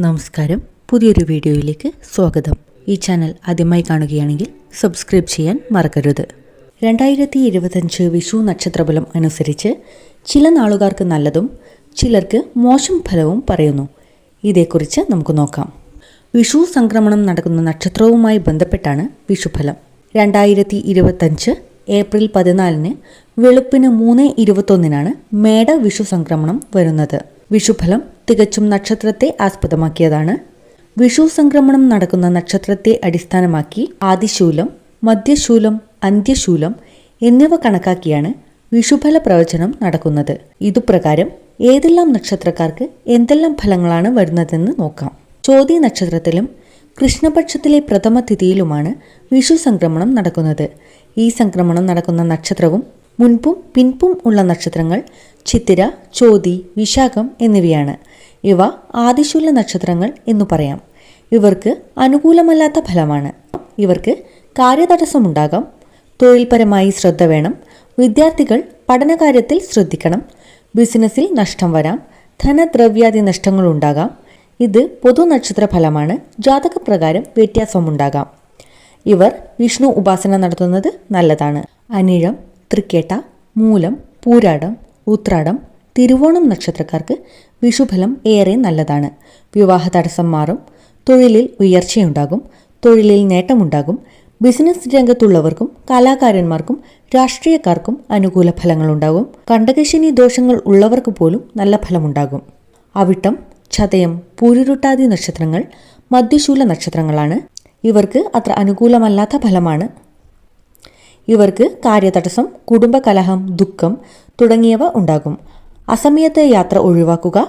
നമസ്കാരം, പുതിയൊരു വീഡിയോയിലേക്ക് സ്വാഗതം. ഈ ചാനൽ ആദ്യമായി കാണുകയാണെങ്കിൽ സബ്സ്ക്രൈബ് ചെയ്യാൻ മറക്കരുത്. 2025 വിഷു നക്ഷത്രഫലം അനുസരിച്ച് ചില നാളുകാർക്ക് നല്ലതും ചിലർക്ക് മോശം ഫലവും പറയുന്നു. ഇതേക്കുറിച്ച് നമുക്ക് നോക്കാം. വിഷു സംക്രമണം നടക്കുന്ന നക്ഷത്രവുമായി ബന്ധപ്പെട്ടാണ് വിഷുഫലം. 2025 ഏപ്രിൽ 14 വെളുപ്പിന് 3:21 മേട വിഷു സംക്രമണം വരുന്നത്. വിഷുഫലം തികച്ചും നക്ഷത്രത്തെ ആസ്പദമാക്കിയതാണ്. വിഷു സംക്രമണം നടക്കുന്ന നക്ഷത്രത്തെ അടിസ്ഥാനമാക്കി ആദിശൂലം, മധ്യശൂലം, അന്ത്യശൂലം എന്നിവ കണക്കാക്കിയാണ് വിഷുഫല പ്രവചനം നടക്കുന്നത്. ഇതുപ്രകാരം ഏതെല്ലാം നക്ഷത്രക്കാർക്ക് എന്തെല്ലാം ഫലങ്ങളാണ് വരുന്നതെന്ന് നോക്കാം. ചോതി നക്ഷത്രത്തിലും കൃഷ്ണപക്ഷത്തിലെ പ്രഥമ തിഥിയിലുമാണ് വിഷു സംക്രമണം നടക്കുന്നത്. ഈ സംക്രമണം നടക്കുന്ന നക്ഷത്രവും മുൻപും പിൻപും ഉള്ള നക്ഷത്രങ്ങൾ ചിത്തിര, ചോതി, വിശാഖം എന്നിവയാണ്. ഇവ ആദിശൂല നക്ഷത്രങ്ങൾ എന്നു പറയാം. ഇവർക്ക് അനുകൂലമല്ലാത്ത ഫലമാണ്. ഇവർക്ക് കാര്യതടസ്സമുണ്ടാകാം. തൊഴിൽപരമായി ശ്രദ്ധ വേണം. വിദ്യാർത്ഥികൾ പഠനകാര്യത്തിൽ ശ്രദ്ധിക്കണം. ബിസിനസ്സിൽ നഷ്ടം വരാം. ധനദ്രവ്യാദി നഷ്ടങ്ങളുണ്ടാകാം. ഇത് പൊതു നക്ഷത്ര ഫലമാണ്. ജാതകപ്രകാരം വ്യത്യാസമുണ്ടാകാം. ഇവർ വിഷ്ണു ഉപാസന നടത്തുന്നത് നല്ലതാണ്. അനിഴം, തൃക്കേട്ട, മൂലം, പൂരാടം, ഉത്രാടം, തിരുവോണം നക്ഷത്രക്കാർക്ക് വിഷുഫലം ഏറെ നല്ലതാണ്. വിവാഹ തടസ്സം മാറും. തൊഴിലിൽ ഉയർച്ചയുണ്ടാകും. തൊഴിലിൽ നേട്ടമുണ്ടാകും. ബിസിനസ് രംഗത്തുള്ളവർക്കും കലാകാരന്മാർക്കും രാഷ്ട്രീയക്കാർക്കും അനുകൂല ഫലങ്ങളുണ്ടാകും. കണ്ടകശനി ദോഷങ്ങൾ ഉള്ളവർക്ക് പോലും നല്ല ഫലമുണ്ടാകും. അവിട്ടം, ചതയം, പൂരുരുട്ടാദി നക്ഷത്രങ്ങൾ മധ്യശൂല നക്ഷത്രങ്ങളാണ്. ഇവർക്ക് അത്ര അനുകൂലമല്ലാത്ത ഫലമാണ്. ഇവർക്ക് കാര്യതടസ്സം, കുടുംബകലഹം, ദുഃഖം തുടങ്ങിയവ ഉണ്ടാകും. അസമയത്ത് യാത്ര ഒഴിവാക്കുക.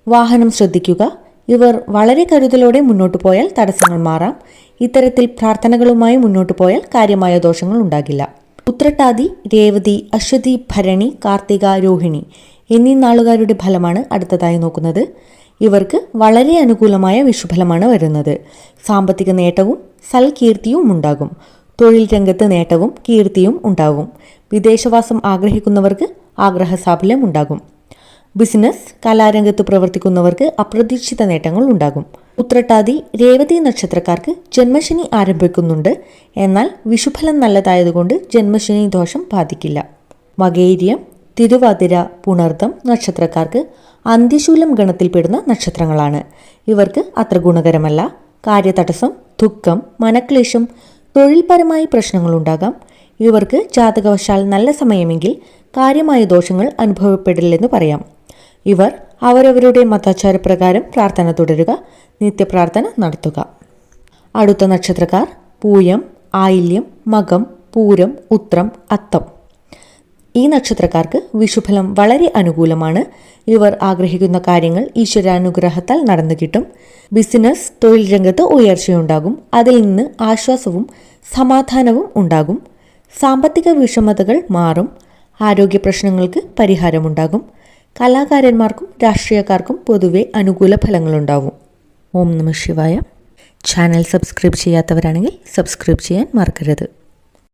വാഹനം ശ്രദ്ധിക്കുക. ഇവർ വളരെ കരുതലോടെ മുന്നോട്ട് പോയാൽ തടസ്സങ്ങൾ മാറാം. ഇത്തരത്തിൽ പ്രാർത്ഥനകളുമായി മുന്നോട്ട് പോയാൽ കാര്യമായ ദോഷങ്ങൾ ഉണ്ടാകില്ല. ഉത്രട്ടാതി, രേവതി, അശ്വതി, ഭരണി, കാർത്തിക, രോഹിണി എന്നീ നാളുകാരുടെ ഫലമാണ് അടുത്തതായി നോക്കുന്നത്. ഇവർക്ക് വളരെ അനുകൂലമായ വിഷുഫലമാണ് വരുന്നത്. സാമ്പത്തിക നേട്ടവും സൽകീർത്തിയും ഉണ്ടാകും. തൊഴിൽ രംഗത്ത് നേട്ടവും കീർത്തിയും ഉണ്ടാകും. വിദേശവാസം ആഗ്രഹിക്കുന്നവർക്ക് ആഗ്രഹ സാഫല്യം ഉണ്ടാകും. ബിസിനസ്, കലാരംഗത്ത് പ്രവർത്തിക്കുന്നവർക്ക് അപ്രതീക്ഷിത നേട്ടങ്ങൾ ഉണ്ടാകും. ഉത്രട്ടാതി, രേവതി നക്ഷത്രക്കാർക്ക് ജന്മശനി ആരംഭിക്കുന്നുണ്ട്. എന്നാൽ വിഷുഫലം നല്ലതായതുകൊണ്ട് ജന്മശനി ദോഷം ബാധിക്കില്ല. മകേര്യം, തിരുവാതിര, പുണർദം നക്ഷത്രക്കാർക്ക് അന്ത്യശൂലം ഗണത്തിൽപ്പെടുന്ന നക്ഷത്രങ്ങളാണ്. ഇവർക്ക് അത്ര ഗുണകരമല്ല. കാര്യതടസ്സം, ദുഃഖം, മനക്ലേശം, തൊഴിൽപരമായി പ്രശ്നങ്ങളുണ്ടാകാം. ഇവർക്ക് ജാതകവശാൽ നല്ല സമയമെങ്കിൽ കാര്യമായ ദോഷങ്ങൾ അനുഭവപ്പെടില്ലെന്ന് പറയാം. ഇവർ അവരവരുടെ മതാചാരപ്രകാരം പ്രാർത്ഥന തുടരുക. നിത്യപ്രാർത്ഥന നടത്തുക. അടുത്ത നക്ഷത്രക്കാർ പൂയം, ആയില്യം, മകം, പൂരം, ഉത്രം, അത്തം. ഈ നക്ഷത്രക്കാർക്ക് വിഷുഫലം വളരെ അനുകൂലമാണ്. ഇവർ ആഗ്രഹിക്കുന്ന കാര്യങ്ങൾ ഈശ്വരാനുഗ്രഹത്താൽ നടന്നു കിട്ടും. ബിസിനസ്, തൊഴിൽ രംഗത്ത് ഉയർച്ചയുണ്ടാകും. അതിൽ നിന്ന് ആശ്വാസവും സമാധാനവും ഉണ്ടാകും. സാമ്പത്തിക വിഷമതകൾ മാറും. ആരോഗ്യ പ്രശ്നങ്ങൾക്ക് പരിഹാരമുണ്ടാകും. കലാകാരന്മാർക്കും രാഷ്ട്രീയക്കാർക്കും പൊതുവെ അനുകൂല ഫലങ്ങളുണ്ടാവും. ഓം നമഃ ശിവായ. ചാനൽ സബ്സ്ക്രൈബ് ചെയ്യാത്തവരാണെങ്കിൽ സബ്സ്ക്രൈബ് ചെയ്യാൻ മറക്കരുത്.